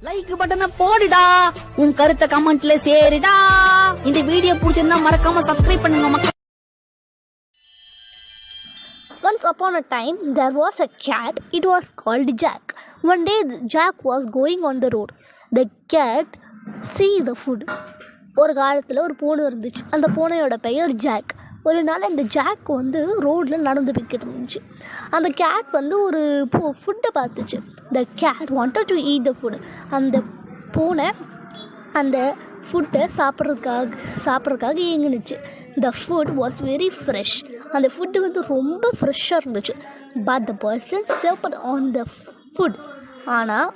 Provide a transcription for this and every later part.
Like பட்டனை போடுடா, உன் கருத்தை கமெண்ட்ல சேருடா. இந்த வீடியோ பிடிச்சிருந்தா மறக்காம சப்ஸ்கிரைப் பண்ணுங்க மக்கள். Once upon a time, there was a cat. It was called Jack. One day, Jack was going on the road. The cat see the food. ஒரு காலத்தில் ஒரு பூனை இருந்துச்சு. அந்த பூனையோட பெயர் ஜாக். ஒரு நாள் அந்த ஜாக் வந்து ரோடில் நடந்து போய்கிட்டு இருந்துச்சு. அந்த கேட் வந்து ஒரு ஃபுட்டை பார்த்துச்சு. The cat wanted to eat the food. அந்த பூனை அந்த ஃபுட்டை சாப்பிட்றதுக்காக ஏங்குனுச்சு. The food was very fresh. அந்த ஃபுட்டு வந்து ரொம்ப ஃப்ரெஷ்ஷாக இருந்துச்சு. But the person stepped on the food. ஆனால்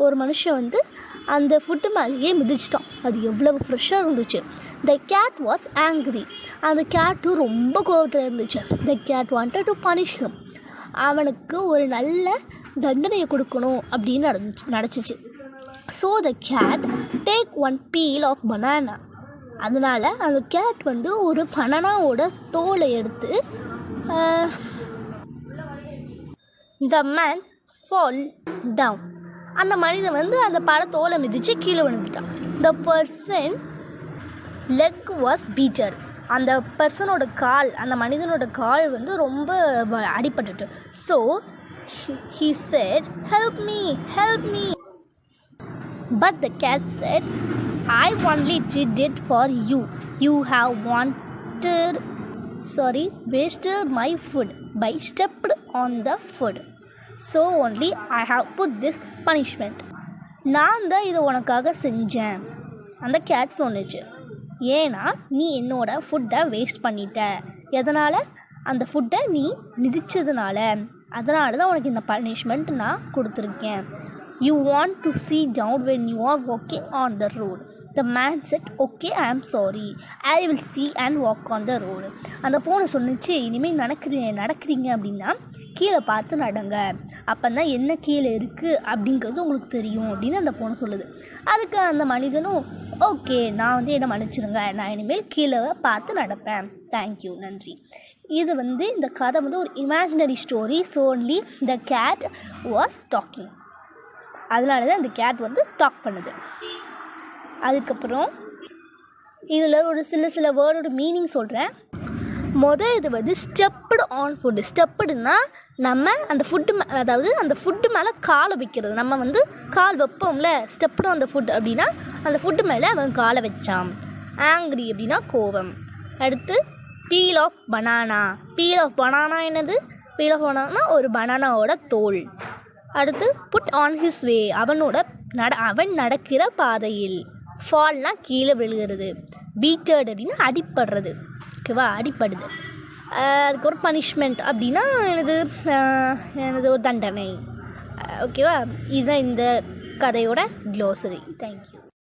ஒரு மனுஷன் வந்து அந்த ஃபுட்டு மேலேயே மிதிச்சிட்டான். அது எவ்வளவு ஃப்ரெஷ்ஷாக இருந்துச்சு. The cat was angry. அந்த கேட்டு ரொம்ப கோபத்தில் இருந்துச்சு. The cat wanted to punish him. அவனுக்கு ஒரு நல்ல தண்டனையை கொடுக்கணும் அப்படின்னு நினச்சிச்சு. So the cat take one peel of banana. அதனால் அந்த கேட் வந்து ஒரு பனானாவோட தோலை எடுத்து த மேன் ஃபால் டவுன். அந்த மனிதன் வந்து அந்த பழத்தோலை மிதித்து கீழே விழுந்துட்டான். The person leg was beaten. அந்த பர்சனோட அந்த மனிதனோட கால் வந்து ரொம்ப அடிபட்டுட்டு. So he said, "Help me, help me." But the cat said, "I only did it for you. You have wasted my food by stepped on the food. So only I have put this punishment." நான் தான் இதை உனக்காக செஞ்சேன் அந்த gate சொன்னிச்சு. ஏன்னா நீ என்னோட ஃபுட்டை வேஸ்ட் பண்ணிட்ட. எதனால்? அந்த ஃபுட்டை நீ மிதிச்சதுனால. அதனால தான் உனக்கு இந்த பனிஷ்மெண்ட் நான் கொடுத்துருக்கேன். You want to sit down when you are walking on the road. The man said, "Okay, I am sorry. I will see and walk on the road." அந்த பூனை சொன்னிச்சு, இனிமேல் நடக்கிறீங்க அப்படின்னா கீழே பார்த்து நடங்க. அப்போ தான் என்ன கீழே இருக்குது அப்படிங்கிறது உங்களுக்கு தெரியும் அப்படின்னு அந்த பூனை சொல்லுது. அதுக்கு அந்த மனிதனும், ஓகே, நான் வந்து என்னை மன்னிச்சிடுங்க, நான் இனிமேல் கீழே பார்த்து நடப்பேன், தேங்க்யூ, நன்றி. இது வந்து இந்த கதை வந்து ஒரு imaginary story. So only the cat was talking. அதனால தான் இந்த கேட் வந்து டாக் பண்ணுது. அதுக்கப்புறம் இதில் ஒரு சில வேர்டோட மீனிங் சொல்கிறேன். இது வந்து ஸ்டெப்டு ஆன் ஃபுட்டு. ஸ்டெப்புடுன்னா நம்ம அந்த ஃபுட்டு மேலே காலை வைக்கிறது. நம்ம வந்து கால் வைப்போம்ல, ஸ்டெப்டு ஆன் த ஃபுட் அப்படின்னா அந்த ஃபுட்டு மேலே அவன் காலை வச்சான். ஆங்க்ரி அப்படின்னா கோபம். அடுத்து feel of banana. Feel of banana என்னது? பீல் ஆஃப் பனானா ஒரு பனானாவோட தோல். அடுத்து புட் ஆன் ஹிஸ் வே. அவன் நடக்கிற பாதையில். ஃபால்னா கீழே விழுகிறது. பீட்டட் அப்படின்னா அடிப்படுறது. ஓகேவா? அடிப்படுது. அதுக்கு ஒரு பனிஷ்மெண்ட் அப்படின்னா எனது ஒரு தண்டனை. ஓகேவா? இதுதான் இந்த கதையோட க்ளோசரி. தேங்க்யூ.